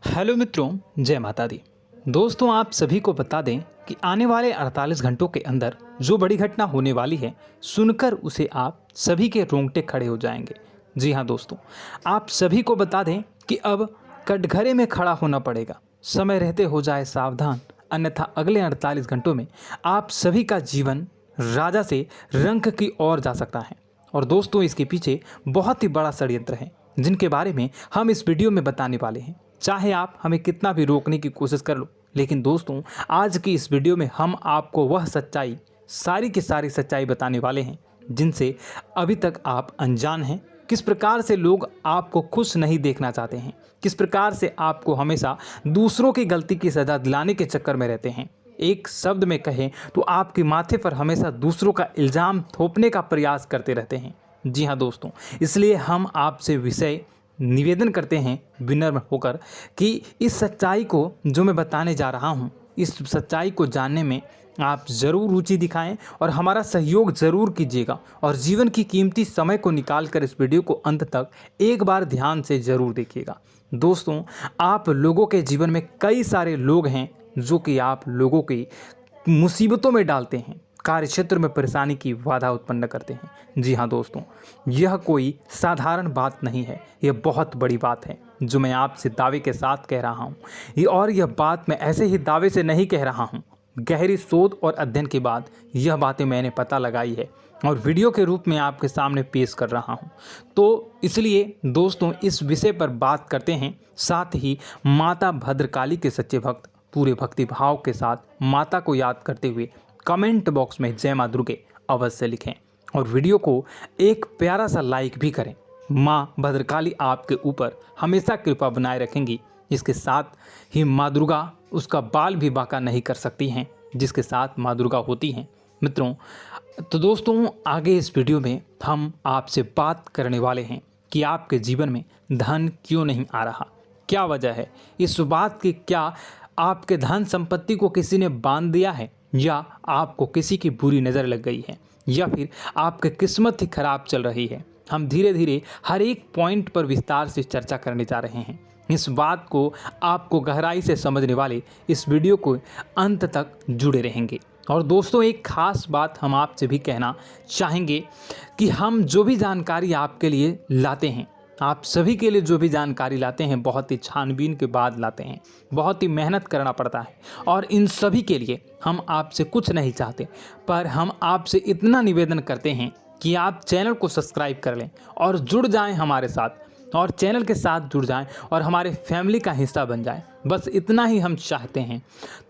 Hello मित्रों, जय माता दी। दोस्तों, आप सभी को बता दें कि आने वाले 48 घंटों के अंदर जो बड़ी घटना होने वाली है, सुनकर उसे आप सभी के रोंगटे खड़े हो जाएंगे। जी हाँ दोस्तों, आप सभी को बता दें कि अब कटघरे में खड़ा होना पड़ेगा। समय रहते हो जाए सावधान, अन्यथा अगले 48 घंटों में आप सभी का जीवन राजा से रंक की ओर जा सकता है। और दोस्तों, इसके पीछे बहुत ही बड़ा षड्यंत्र है, जिनके बारे में हम इस वीडियो में बताने वाले हैं। चाहे आप हमें कितना भी रोकने की कोशिश कर लो, लेकिन दोस्तों, आज की इस वीडियो में हम आपको वह सच्चाई, सारी की सारी सच्चाई बताने वाले हैं जिनसे अभी तक आप अनजान हैं। किस प्रकार से लोग आपको खुश नहीं देखना चाहते हैं, किस प्रकार से आपको हमेशा दूसरों की गलती की सज़ा दिलाने के चक्कर में रहते हैं। एक शब्द में कहें तो आपके माथे पर हमेशा दूसरों का इल्ज़ाम थोपने का प्रयास करते रहते हैं। जी हाँ दोस्तों, इसलिए हम आपसे विषय निवेदन करते हैं विनम्र होकर कि इस सच्चाई को जो मैं बताने जा रहा हूँ, इस सच्चाई को जानने में आप ज़रूर रुचि दिखाएं और हमारा सहयोग ज़रूर कीजिएगा। और जीवन की कीमती समय को निकाल कर इस वीडियो को अंत तक एक बार ध्यान से ज़रूर देखिएगा। दोस्तों, आप लोगों के जीवन में कई सारे लोग हैं जो कि आप लोगों की मुसीबतों में डालते हैं, कार्य क्षेत्र में परेशानी की बाधा उत्पन्न करते हैं। जी हाँ दोस्तों, यह कोई साधारण बात नहीं है, यह बहुत बड़ी बात है जो मैं आपसे दावे के साथ कह रहा हूँ। और यह बात मैं ऐसे ही दावे से नहीं कह रहा हूँ, गहरी शोध और अध्ययन के बाद यह बातें मैंने पता लगाई है और वीडियो के रूप में आपके सामने पेश कर रहा हूँ। तो इसलिए दोस्तों, इस विषय पर बात करते हैं। साथ ही माता भद्रकाली के सच्चे भक्त पूरे भक्ति भाव के साथ माता को याद करते हुए कमेंट बॉक्स में जय मां दुर्गे अवश्य लिखें और वीडियो को एक प्यारा सा लाइक भी करें। माँ भद्रकाली आपके ऊपर हमेशा कृपा बनाए रखेंगी। इसके साथ ही माँ दुर्गा उसका बाल भी बांका नहीं कर सकती हैं, जिसके साथ माँ दुर्गा होती हैं। मित्रों, तो दोस्तों, आगे इस वीडियो में हम आपसे बात करने वाले हैं कि आपके जीवन में धन क्यों नहीं आ रहा, क्या वजह है इस बात की। क्या आपके धन संपत्ति को किसी ने बांध दिया है, या आपको किसी की बुरी नज़र लग गई है, या फिर आपकी किस्मत ही खराब चल रही है। हम धीरे धीरे हर एक पॉइंट पर विस्तार से चर्चा करने जा रहे हैं। इस बात को आपको गहराई से समझने वाले इस वीडियो को अंत तक जुड़े रहेंगे। और दोस्तों, एक खास बात हम आपसे भी कहना चाहेंगे कि हम जो भी जानकारी आपके लिए लाते हैं, आप सभी के लिए जो भी जानकारी लाते हैं, बहुत ही छानबीन के बाद लाते हैं, बहुत ही मेहनत करना पड़ता है। और इन सभी के लिए हम आपसे कुछ नहीं चाहते, पर हम आपसे इतना निवेदन करते हैं कि आप चैनल को सब्सक्राइब कर लें और जुड़ जाएं हमारे साथ, और चैनल के साथ जुड़ जाएं और हमारे फैमिली का हिस्सा बन जाएं। बस इतना ही हम चाहते हैं।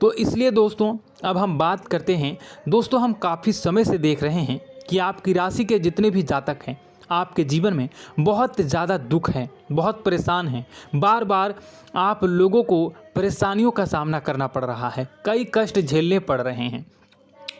तो इसलिए दोस्तों, अब हम बात करते हैं। दोस्तों, हम काफ़ी समय से देख रहे हैं कि आपकी राशि के जितने भी जातक हैं, आपके जीवन में बहुत ज़्यादा दुख है, बहुत परेशान हैं। बार बार आप लोगों को परेशानियों का सामना करना पड़ रहा है, कई कष्ट झेलने पड़ रहे हैं।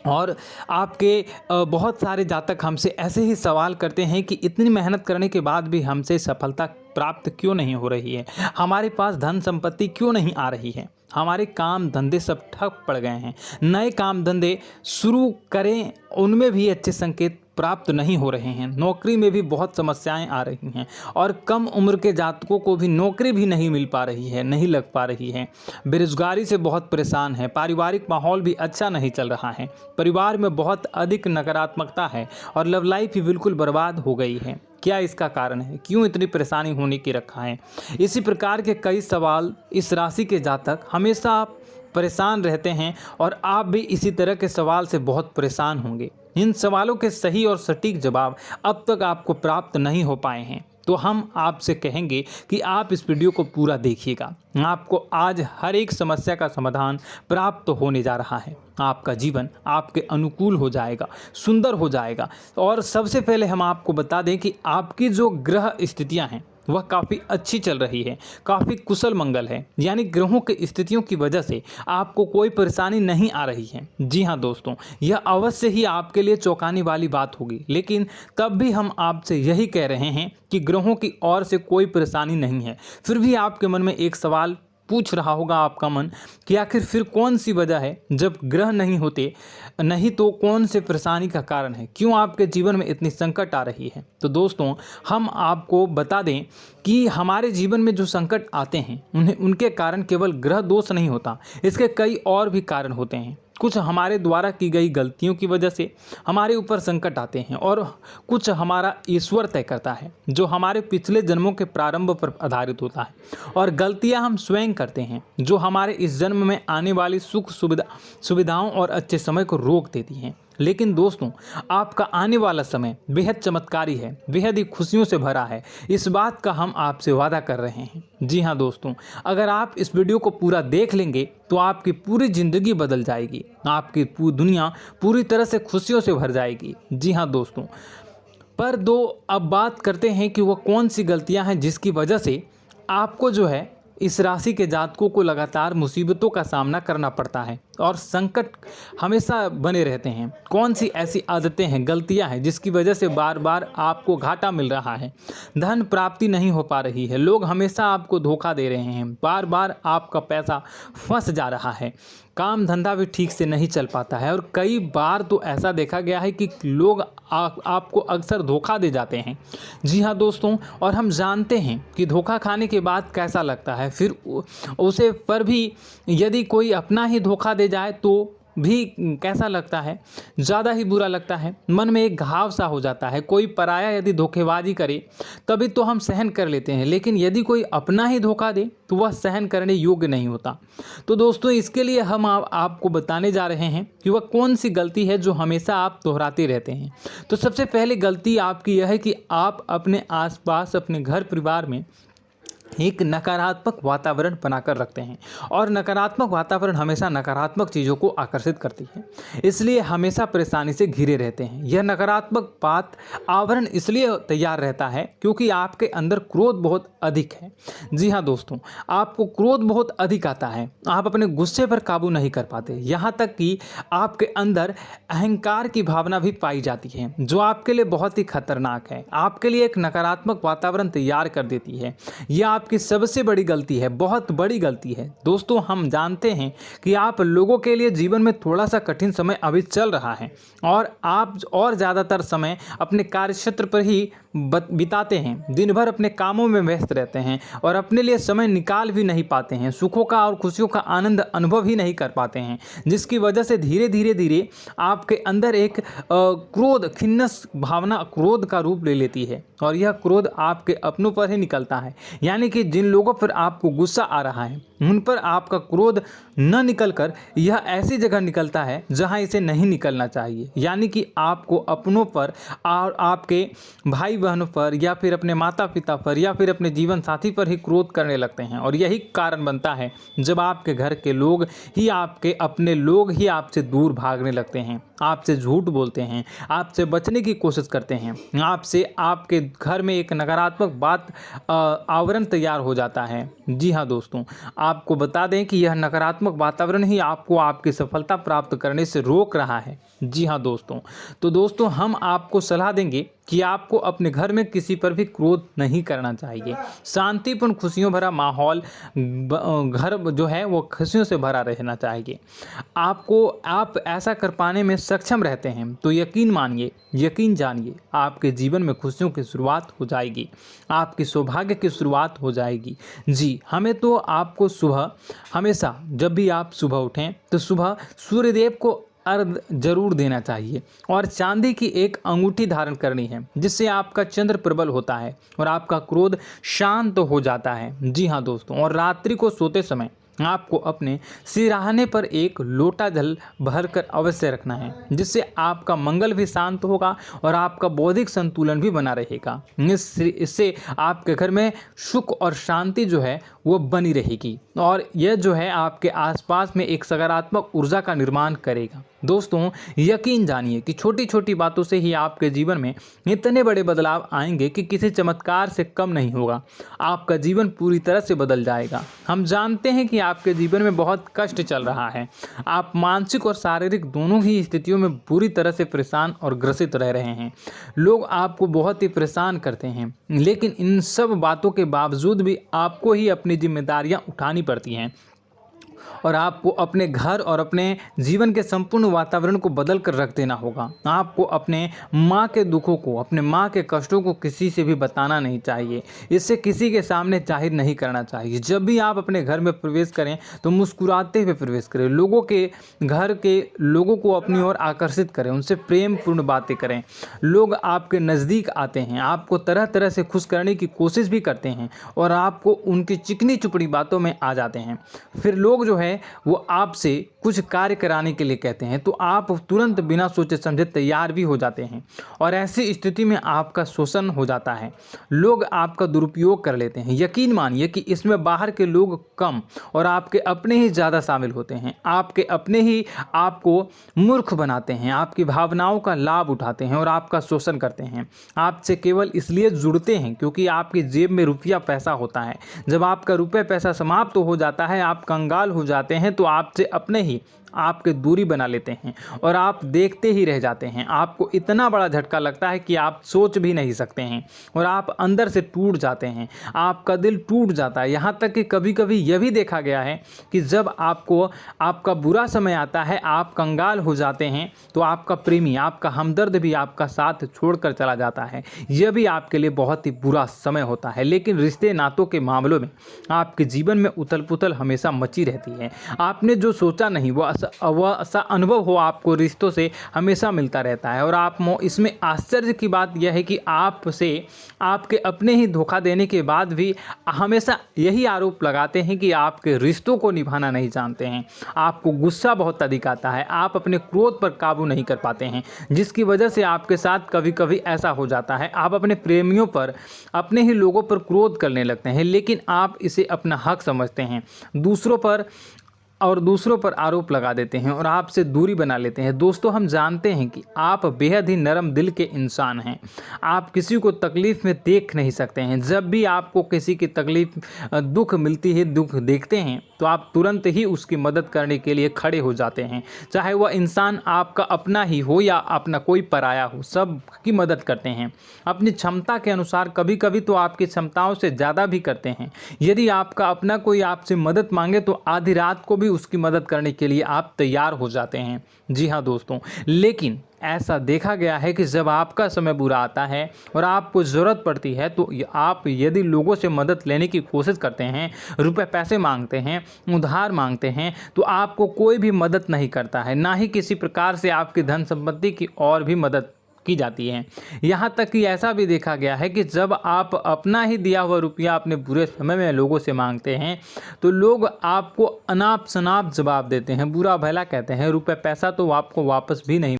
और आपके बहुत सारे जातक हमसे ऐसे ही सवाल करते हैं कि इतनी मेहनत करने के बाद भी हमसे सफलता प्राप्त क्यों नहीं हो रही है, हमारे पास धन संपत्ति क्यों नहीं आ रही है, हमारे काम धंधे सब ठप पड़ गए हैं, नए काम धंधे शुरू करें उनमें भी अच्छे संकेत प्राप्त नहीं हो रहे हैं, नौकरी में भी बहुत समस्याएं आ रही हैं, और कम उम्र के जातकों को भी नौकरी भी नहीं मिल पा रही है, नहीं लग पा रही है, बेरोजगारी से बहुत परेशान है, पारिवारिक माहौल भी अच्छा नहीं चल रहा है, परिवार में बहुत अधिक नकारात्मकता है और लव लाइफ भी बिल्कुल बर्बाद हो गई है। क्या इसका कारण है, क्यों इतनी परेशानी होने की रखा है? इसी प्रकार के कई सवाल इस राशि के जातक हमेशा परेशान रहते हैं, और आप भी इसी तरह के सवाल से बहुत परेशान होंगे। इन सवालों के सही और सटीक जवाब अब तक आपको प्राप्त नहीं हो पाए हैं, तो हम आपसे कहेंगे कि आप इस वीडियो को पूरा देखिएगा। आपको आज हर एक समस्या का समाधान प्राप्त होने जा रहा है। आपका जीवन आपके अनुकूल हो जाएगा, सुंदर हो जाएगा। और सबसे पहले हम आपको बता दें कि आपकी जो ग्रह स्थितियां हैं वह काफ़ी अच्छी चल रही है, काफ़ी कुशल मंगल है, यानी ग्रहों की स्थितियों की वजह से आपको कोई परेशानी नहीं आ रही है। जी हाँ दोस्तों, यह अवश्य ही आपके लिए चौंकाने वाली बात होगी, लेकिन तब भी हम आपसे यही कह रहे हैं कि ग्रहों की ओर से कोई परेशानी नहीं है। फिर भी आपके मन में एक सवाल पूछ रहा होगा आपका मन कि आखिर फिर कौन सी वजह है, जब ग्रह नहीं होते नहीं तो कौन से परेशानी का कारण है, क्यों आपके जीवन में इतनी संकट आ रही है। तो दोस्तों हम आपको बता दें कि हमारे जीवन में जो संकट आते हैं उनके कारण केवल ग्रह दोष नहीं होता, इसके कई और भी कारण होते हैं। कुछ हमारे द्वारा की गई गलतियों की वजह से हमारे ऊपर संकट आते हैं और कुछ हमारा ईश्वर तय करता है, जो हमारे पिछले जन्मों के प्रारंभ पर आधारित होता है। और गलतियां हम स्वयं करते हैं, जो हमारे इस जन्म में आने वाली सुख सुविधाओं और अच्छे समय को रोक देती हैं। लेकिन दोस्तों आपका आने वाला समय बेहद चमत्कारी है, बेहद ही खुशियों से भरा है, इस बात का हम आपसे वादा कर रहे हैं। जी हाँ दोस्तों, अगर आप इस वीडियो को पूरा देख लेंगे तो आपकी पूरी ज़िंदगी बदल जाएगी, आपकी पूरी दुनिया पूरी तरह से खुशियों से भर जाएगी। जी हाँ दोस्तों, पर अब बात करते हैं कि वह कौन सी गलतियां हैं जिसकी वजह से आपको जो है इस राशि के जातकों को लगातार मुसीबतों का सामना करना पड़ता है और संकट हमेशा बने रहते हैं। कौन सी ऐसी आदतें हैं, गलतियां हैं जिसकी वजह से बार बार आपको घाटा मिल रहा है, धन प्राप्ति नहीं हो पा रही है, लोग हमेशा आपको धोखा दे रहे हैं, बार बार आपका पैसा फंस जा रहा है, काम धंधा भी ठीक से नहीं चल पाता है और कई बार तो ऐसा देखा गया है कि लोग आपको अक्सर धोखा दे जाते हैं। जी हाँ दोस्तों, और हम जानते हैं कि धोखा खाने के बाद कैसा लगता है, फिर उसे पर भी यदि कोई अपना ही धोखा दे जाए तो भी कैसा लगता है, ज़्यादा ही बुरा लगता है, मन में एक घाव सा हो जाता है। कोई पराया यदि धोखेबाजी करे तभी तो हम सहन कर लेते हैं, लेकिन यदि कोई अपना ही धोखा दे तो वह सहन करने योग्य नहीं होता। तो दोस्तों इसके लिए हम आपको बताने जा रहे हैं कि वह कौन सी गलती है जो हमेशा आप दोहराते रहते हैं। तो सबसे पहले गलती आपकी यह है कि आप अपने आसपास, अपने घर परिवार में एक नकारात्मक वातावरण बनाकर रखते हैं और नकारात्मक वातावरण हमेशा नकारात्मक चीज़ों को आकर्षित करती है, इसलिए हमेशा परेशानी से घिरे रहते हैं। यह नकारात्मक आवरण इसलिए तैयार रहता है क्योंकि आपके अंदर क्रोध बहुत अधिक है। जी हाँ दोस्तों, आपको क्रोध बहुत अधिक आता है, आप अपने गुस्से पर काबू नहीं कर पाते, यहाँ तक कि आपके अंदर अहंकार की भावना भी पाई जाती है, जो आपके लिए बहुत ही खतरनाक है, आपके लिए एक नकारात्मक वातावरण तैयार कर देती है। यह आपकी सबसे बड़ी गलती है, बहुत बड़ी गलती है। दोस्तों हम जानते हैं कि आप लोगों के लिए जीवन में थोड़ा सा कठिन समय अभी चल रहा है और आप और ज़्यादातर समय अपने कार्यक्षेत्र पर ही बिताते हैं, दिन भर अपने कामों में व्यस्त रहते हैं और अपने लिए समय निकाल भी नहीं पाते हैं, सुखों का और खुशियों का आनंद अनुभव ही नहीं कर पाते हैं, जिसकी वजह से धीरे धीरे आपके अंदर एक क्रोध, खिन्नस भावना क्रोध का रूप ले लेती है और यह क्रोध आपके अपनों पर ही निकलता है। यानी कि जिन लोगों पर आपको गुस्सा आ रहा है उन पर आपका क्रोध न निकलकर यह ऐसी जगह निकलता है जहां इसे नहीं निकलना चाहिए। यानी कि आपको अपनों पर और आपके भाई बहनों पर या फिर अपने माता पिता पर या फिर अपने जीवन साथी पर ही क्रोध करने लगते हैं और यही कारण बनता है जब आपके घर के लोग ही, आपके अपने लोग ही आपसे दूर भागने लगते हैं, आपसे झूठ बोलते हैं, आपसे बचने की कोशिश करते हैं, आपसे आपके घर में एक नकारात्मक आवरण तैयार हो जाता है। जी हाँ दोस्तों, आपको बता दें कि यह नकारात्मक वातावरण ही आपको आपकी सफलता प्राप्त करने से रोक रहा है। जी हाँ दोस्तों, तो दोस्तों हम आपको सलाह देंगे कि आपको अपने घर में किसी पर भी क्रोध नहीं करना चाहिए। शांतिपूर्ण खुशियों भरा माहौल, घर जो है वो खुशियों से भरा रहना चाहिए। आप ऐसा कर पाने में सक्षम रहते हैं तो यकीन मानिए, यकीन जानिए, आपके जीवन में खुशियों की शुरुआत हो जाएगी, आपकी सौभाग्य की शुरुआत हो जाएगी। जी, हमें तो आपको सुबह, हमेशा जब भी आप सुबह उठें तो सुबह सूर्यदेव को अर्घ जरूर देना चाहिए और चांदी की एक अंगूठी धारण करनी है, जिससे आपका चंद्र प्रबल होता है और आपका क्रोध शांत हो जाता है। जी हाँ दोस्तों, और रात्रि को सोते समय आपको अपने सिरहाने पर एक लोटा जल भरकर अवश्य रखना है, जिससे आपका मंगल भी शांत होगा और आपका बौद्धिक संतुलन भी बना रहेगा। इससे आपके घर में सुख और शांति जो है वो बनी रहेगी और यह जो है आपके आसपास में एक सकारात्मक ऊर्जा का निर्माण करेगा। दोस्तों यकीन जानिए कि छोटी छोटी बातों से ही आपके जीवन में इतने बड़े बदलाव आएंगे कि किसी चमत्कार से कम नहीं होगा, आपका जीवन पूरी तरह से बदल जाएगा। हम जानते हैं कि आपके जीवन में बहुत कष्ट चल रहा है। आप मानसिक और शारीरिक दोनों ही स्थितियों में बुरी तरह से परेशान और ग्रसित रह रहे हैं। लोग आपको बहुत ही परेशान करते हैं, लेकिन इन सब बातों के बावजूद भी आपको ही अपनी जिम्मेदारियां उठानी पड़ती हैं और आपको अपने घर और अपने जीवन के संपूर्ण वातावरण को बदल कर रख देना होगा। आपको अपने माँ के दुखों को, अपने माँ के कष्टों को किसी से भी बताना नहीं चाहिए। इससे किसी के सामने जाहिर नहीं करना चाहिए। जब भी आप अपने घर में प्रवेश करें तो मुस्कुराते हुए प्रवेश करें। लोगों के घर के लोगों को अपनी ओर आकर्षित करें, उनसे प्रेमपूर्ण बातें करें। लोग आपके नज़दीक आते हैं, आपको तरह तरह से खुश करने की कोशिश भी करते हैं और आपको उनकी चिकनी चुपड़ी बातों में आ जाते हैं। फिर लोग जो है वो आपसे कुछ कार्य कराने के लिए कहते हैं तो आप तुरंत बिना सोचे समझे तैयार भी हो जाते हैं और ऐसी स्थिति में आपका शोषण हो जाता है। लोग आपका दुरुपयोग कर लेते हैं। यकीन मानिए कि इसमें बाहर के लोग कम और आपके अपने ही ज़्यादा शामिल होते हैं। आपके अपने ही आपको मूर्ख बनाते हैं, आपकी भावनाओं का लाभ उठाते हैं और आपका शोषण करते हैं। आपसे केवल इसलिए जुड़ते हैं क्योंकि आपकी जेब में रुपया पैसा होता है। जब आपका रुपया पैसा समाप्त हो जाता है, आप कंगाल हो जाते हैं तो आपसे अपने ही आपके दूरी बना लेते हैं और आप देखते ही रह जाते हैं। आपको इतना बड़ा झटका लगता है कि आप सोच भी नहीं सकते हैं और आप अंदर से टूट जाते हैं। आपका दिल टूट जाता है। यहाँ तक कि कभी कभी यह भी देखा गया है कि जब आपको आपका बुरा समय आता है, आप कंगाल हो जाते हैं तो आपका प्रेमी, आपका हमदर्द भी आपका साथ छोड़कर चला जाता है। यह भी आपके लिए बहुत ही बुरा समय होता है। लेकिन रिश्ते नातों के मामलों में आपके जीवन में उथल पुथल हमेशा मची रहती है। आपने जो सोचा नहीं वह ऐसा अनुभव हो आपको रिश्तों से हमेशा मिलता रहता है। और आप इसमें आश्चर्य की बात यह है कि आपसे आपके अपने ही धोखा देने के बाद भी हमेशा यही आरोप लगाते हैं कि आपके रिश्तों को निभाना नहीं जानते हैं। आपको गुस्सा बहुत अधिक आता है, आप अपने क्रोध पर काबू नहीं कर पाते हैं, जिसकी वजह से आपके साथ कभी कभी ऐसा हो जाता है आप अपने प्रेमियों पर, अपने ही लोगों पर क्रोध करने लगते हैं। लेकिन आप इसे अपना हक समझते हैं, दूसरों पर आरोप लगा देते हैं और आपसे दूरी बना लेते हैं। दोस्तों, हम जानते हैं कि आप बेहद ही नरम दिल के इंसान हैं। आप किसी को तकलीफ़ में देख नहीं सकते हैं। जब भी आपको किसी की तकलीफ़, दुख मिलती है, दुख देखते हैं तो आप तुरंत ही उसकी मदद करने के लिए खड़े हो जाते हैं। चाहे वह इंसान आपका अपना ही हो या अपना कोई पराया हो, सब की मदद करते हैं अपनी क्षमता के अनुसार। कभी कभी तो आपकी क्षमताओं से ज़्यादा भी करते हैं। यदि आपका अपना कोई आपसे मदद मांगे तो आधी रात को भी उसकी मदद करने के लिए आप तैयार हो जाते हैं। जी हाँ दोस्तों, लेकिन ऐसा देखा गया है कि जब आपका समय बुरा आता है और आपको ज़रूरत पड़ती है तो आप यदि लोगों से मदद लेने की कोशिश करते हैं, रुपए पैसे मांगते हैं, उधार मांगते हैं, तो आपको कोई भी मदद नहीं करता है। ना ही किसी प्रकार से आपकी धन संपत्ति की और भी मदद की जाती है। यहाँ तक कि ऐसा भी देखा गया है कि जब आप अपना ही दिया हुआ रुपया अपने बुरे समय में लोगों से मांगते हैं तो लोग आपको अनाप शनाप जवाब देते हैं, बुरा भला कहते हैं। रुपये पैसा तो आपको वापस भी नहीं